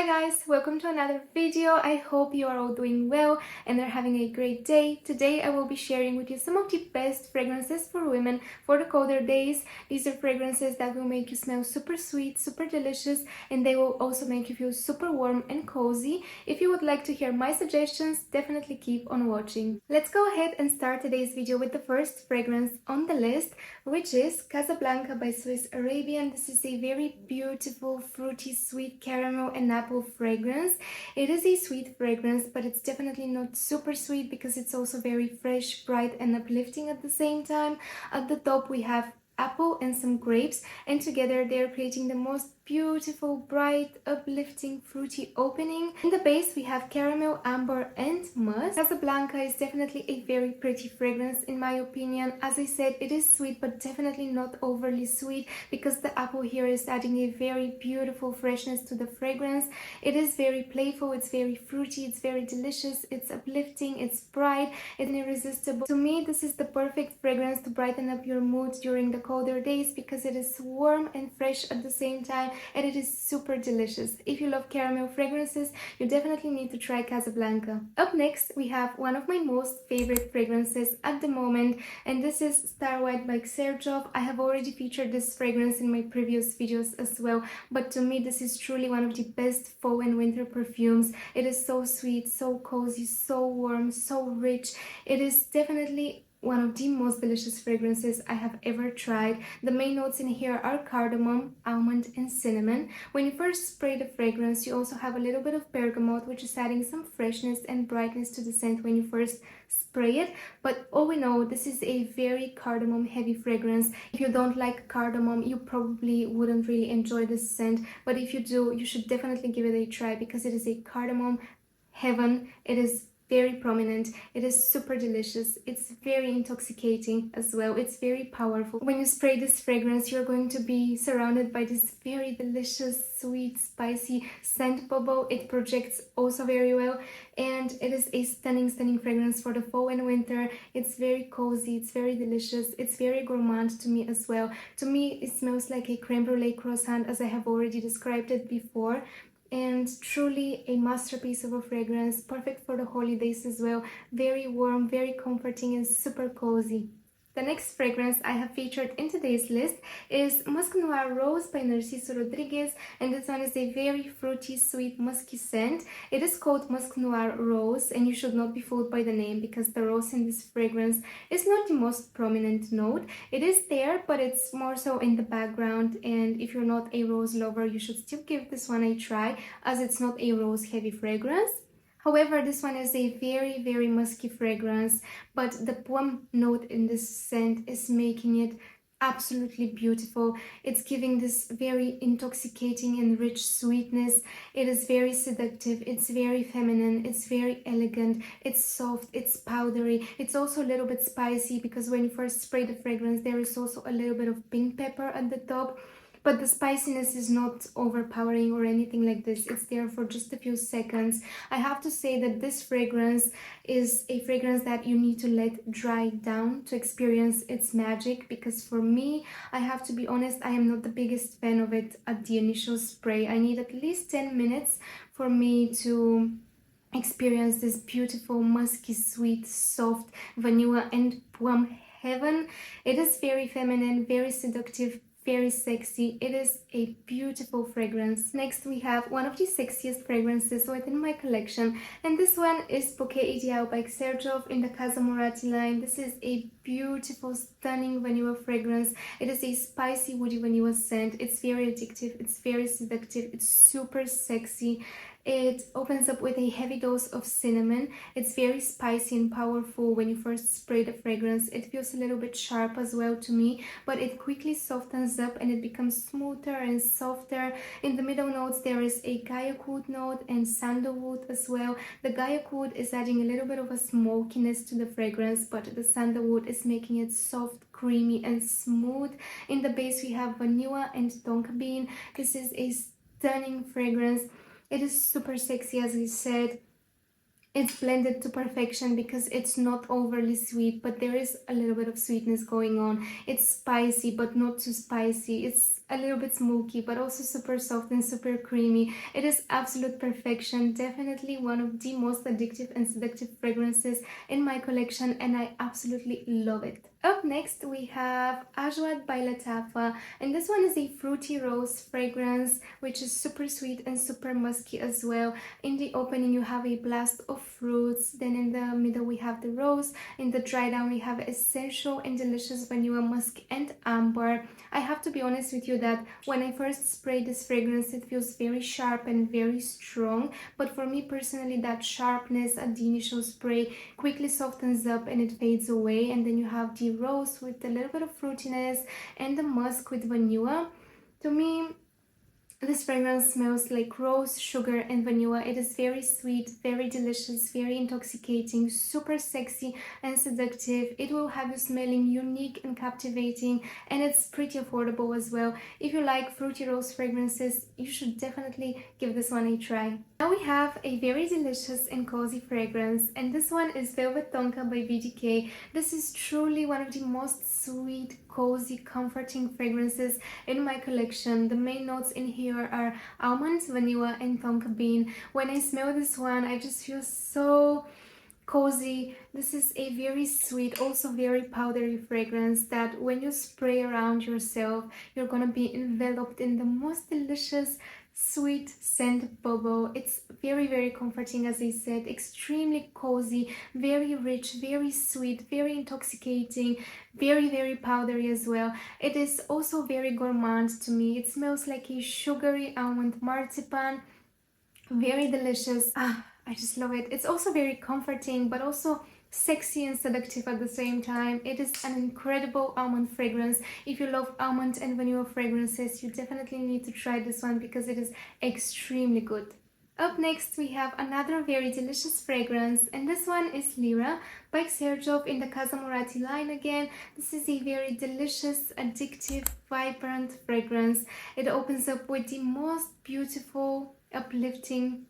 guys, welcome to another video. I hope you are all doing well and are having a great day. Today I will be sharing with you some of the best fragrances for women for the colder days. These are fragrances that will make you smell super sweet, super delicious, and they will also make you feel super warm and cozy. If you would like to hear my suggestions, definitely keep on watching. Let's go ahead and start today's video with the first fragrance on the list, which is Casablanca by Swiss Arabian. This is a very beautiful, fruity, sweet caramel and apple fragrance. It is a sweet fragrance, but it's definitely not super sweet because it's also very fresh, bright and uplifting at the same time. At the top we have apple and some grapes, and together they are creating the most beautiful, bright, uplifting, fruity opening. In the base we have caramel, amber and musk. Casablanca is definitely a very pretty fragrance in my opinion. As I said, it is sweet but definitely not overly sweet because the apple here is adding a very beautiful freshness to the fragrance. It is very playful, it's very fruity, it's very delicious, it's uplifting, it's bright, it's irresistible. To me, this is the perfect fragrance to brighten up your mood during the colder days because it is warm and fresh at the same time, and it is super delicious. If you love caramel fragrances, you definitely need to try Casablanca. Up next, we have one of my most favorite fragrances at the moment, and this is Starlight by Xerjoff. I have already featured this fragrance in my previous videos as well, but to me this is truly one of the best fall and winter perfumes. It is so sweet, so cozy, so warm, so rich. It is definitely one of the most delicious fragrances I have ever tried. The main notes in here are cardamom, almond and cinnamon. When you first spray the fragrance, you also have a little bit of bergamot, which is adding some freshness and brightness to the scent when you first spray it. But all we know, this is a very cardamom heavy fragrance. If you don't like cardamom, you probably wouldn't really enjoy this scent, but if you do, you should definitely give it a try because it is a cardamom heaven. It is very prominent, it is super delicious, it's very intoxicating as well, it's very powerful. When you spray this fragrance, you're going to be surrounded by this very delicious, sweet, spicy scent bubble. It projects also very well, and it is a stunning fragrance for the fall and winter. It's very cozy, it's very delicious, it's very gourmand to me as well. To me, it smells like a creme brulee croissant, as I have already described it before, and truly a masterpiece of a fragrance, perfect for the holidays as well. Very warm, very comforting and super cozy. The next fragrance I have featured in today's list is Musc Noir Rose by Narciso Rodriguez, and this one is a very fruity, sweet, musky scent. It is called Musc Noir Rose, and you should not be fooled by the name because the rose in this fragrance is not the most prominent note. It is there, but it's more so in the background, and if you're not a rose lover, you should still give this one a try as it's not a rose heavy fragrance. However, this one is a very musky fragrance, but the plum note in this scent is making it absolutely beautiful. It's giving this very intoxicating and rich sweetness. It is very seductive, it's very feminine, it's very elegant, it's soft, it's powdery. It's also a little bit spicy because when you first spray the fragrance, there is also a little bit of pink pepper at the top. But the spiciness is not overpowering or anything like this. It's there for just a few seconds. I have to say that this fragrance is a fragrance that you need to let dry down to experience its magic, because for me, I have to be honest, I am not the biggest fan of it at the initial spray. I need at least 10 minutes for me to experience this beautiful, musky, sweet, soft vanilla and plum heaven. It is very feminine, very seductive, very sexy. It is a beautiful fragrance. Next we have one of the sexiest fragrances within my collection, and this one is Bouquet Ideale by Xerjoff in the Casamorati line. This is a beautiful, stunning vanilla fragrance. It is a spicy woody vanilla scent. It's very addictive, it's very seductive, it's super sexy. It opens up with a heavy dose of cinnamon. It's very spicy and powerful when you first spray the fragrance. It feels a little bit sharp as well to me, but it quickly softens up and it becomes smoother and softer. In the middle notes there is a guaiac note and sandalwood as well. The guaiac is adding a little bit of a smokiness to the fragrance, but the sandalwood is making it soft, creamy and smooth. In the base we have vanilla and tonka bean. This is a stunning fragrance. It is super sexy, as I said. It's blended to perfection because it's not overly sweet, but there is a little bit of sweetness going on. It's spicy, but not too spicy. It's a little bit smoky, but also super soft and super creamy. It is absolute perfection. Definitely one of the most addictive and seductive fragrances in my collection, and I absolutely love it. Up next we have Ajwad by Lattafa, and this one is a fruity rose fragrance which is super sweet and super musky as well. In the opening you have a blast of fruits, then in the middle we have the rose, in the dry down we have essential and delicious vanilla, musk and amber. I have to be honest with you that when I first sprayed this fragrance it feels very sharp and very strong, but for me personally that sharpness at the initial spray quickly softens up and it fades away, and then you have the rose with a little bit of fruitiness and the musk with vanilla. To me, this fragrance smells like rose, sugar and vanilla. It is very sweet, very delicious, very intoxicating, super sexy and seductive. It will have you smelling unique and captivating, and it's pretty affordable as well. If you like fruity rose fragrances, you should definitely give this one a try. Now we have a very delicious and cozy fragrance, and this one is Velvet Tonka by BDK. This is truly one of the most sweet, cozy, comforting fragrances in my collection. The main notes in here are almonds, vanilla and tonka bean. When I smell this one, I just feel so cozy. This is a very sweet, also very powdery fragrance that when you spray around yourself, you're gonna be enveloped in the most delicious sweet scent bubble. It's very comforting, as I said, extremely cozy, very rich, very sweet, very intoxicating, very powdery as well. It is also very gourmand to me. It smells like a sugary almond marzipan, very delicious. I just love it. It's also very comforting, but also sexy and seductive at the same time. It is an incredible almond fragrance. If you love almond and vanilla fragrances, you definitely need to try this one because it is extremely good. Up next we have another very delicious fragrance, and this one is Lira by Xerjoff in the Casamorati line again. This is a very delicious, addictive, vibrant fragrance. It opens up with the most beautiful, uplifting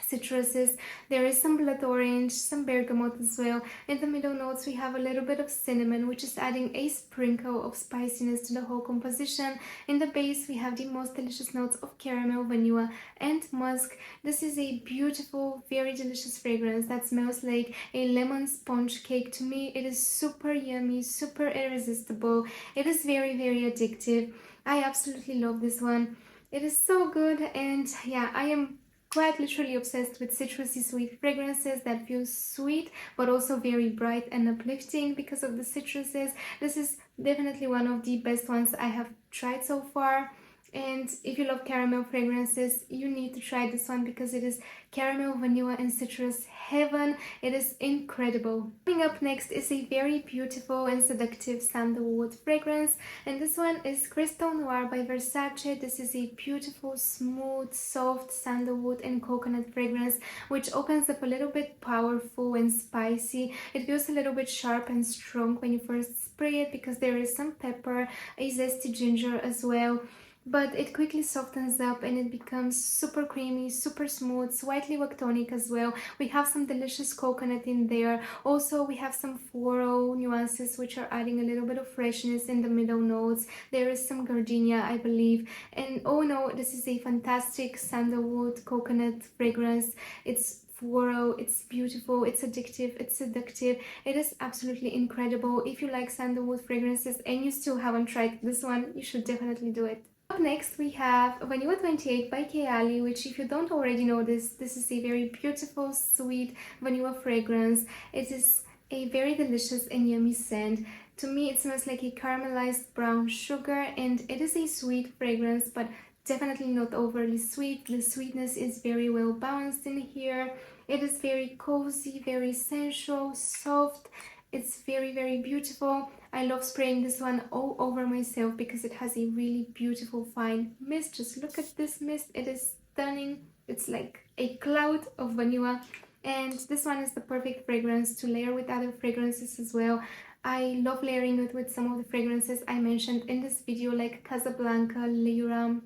citruses. There is some blood orange, some bergamot as well. In the middle notes we have a little bit of cinnamon, which is adding a sprinkle of spiciness to the whole composition. In the base we have the most delicious notes of caramel, vanilla and musk. This is a beautiful, very delicious fragrance that smells like a lemon sponge cake to me. It is super yummy, super irresistible. It is very addictive. I absolutely love this one. It is so good, and yeah, I am quite literally obsessed with citrusy sweet fragrances that feel sweet but also very bright and uplifting because of the citruses. This is definitely one of the best ones I have tried so far. And if you love caramel fragrances, you need to try this one because it is caramel, vanilla and citrus heaven. It is incredible. Coming up next is a very beautiful and seductive sandalwood fragrance, and this one is Crystal Noir by Versace. This is a beautiful, smooth, soft sandalwood and coconut fragrance which opens up a little bit powerful and spicy. It feels a little bit sharp and strong when you first spray it because there is some pepper, a zesty ginger as well, but it quickly softens up and it becomes super creamy, super smooth, slightly lactonic as well. We have some delicious coconut in there. Also, we have some floral nuances which are adding a little bit of freshness in the middle notes. There is some gardenia, I believe. And oh no, this is a fantastic sandalwood coconut fragrance. It's floral, it's beautiful, it's addictive, it's seductive. It is absolutely incredible. If you like sandalwood fragrances and you still haven't tried this one, you should definitely do it. Up next we have Vanilla 28 by Kayali, which if you don't already know this is a very beautiful, sweet vanilla fragrance. It is a very delicious and yummy scent. To me it smells like a caramelized brown sugar, and it is a sweet fragrance but definitely not overly sweet. The sweetness is very well balanced in here. It is very cozy, very sensual, soft. It's very beautiful. I love spraying this one all over myself because it has a really beautiful fine mist. Just look at this mist. It is stunning. It's like a cloud of vanilla, and this one is the perfect fragrance to layer with other fragrances as well. I love layering it with some of the fragrances I mentioned in this video, like Casablanca, Lira,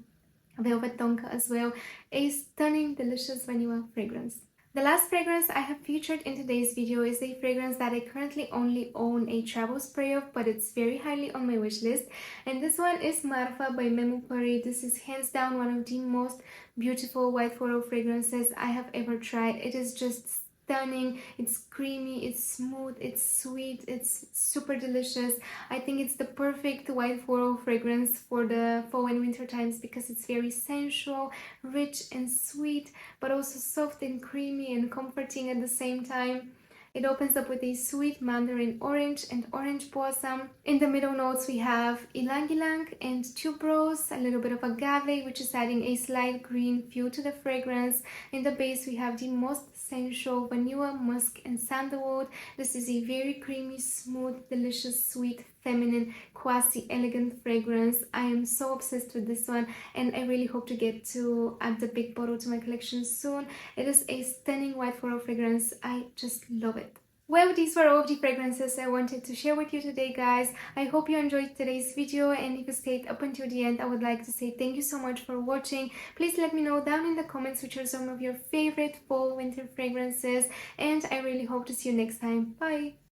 Velvet Tonka as well. A stunning, delicious vanilla fragrance. The last fragrance I have featured in today's video is a fragrance that I currently only own a travel spray of, but it's very highly on my wish list. And this one is Marfa by Memo. This is hands down one of the most beautiful white floral fragrances I have ever tried. It is just stunning. It's creamy, it's smooth, it's sweet, it's super delicious. I think it's the perfect white floral fragrance for the fall and winter times because it's very sensual, rich and sweet, but also soft and creamy and comforting at the same time. It opens up with a sweet mandarin orange and orange blossom. In the middle notes we have ylang ylang and tuberose, a little bit of agave, which is adding a slight green feel to the fragrance. In the base we have the most sensual vanilla, musk and sandalwood. This is a very creamy, smooth, delicious, sweet, feminine, quasi elegant fragrance. I am so obsessed with this one and I really hope to get to add the big bottle to my collection soon. It is a stunning white floral fragrance. I just love it. Well, these were all of the fragrances I wanted to share with you today, guys. I hope you enjoyed today's video, and if you stayed up until the end, I would like to say thank you so much for watching. Please let me know down in the comments which are some of your favorite fall winter fragrances, and I really hope to see you next time. Bye!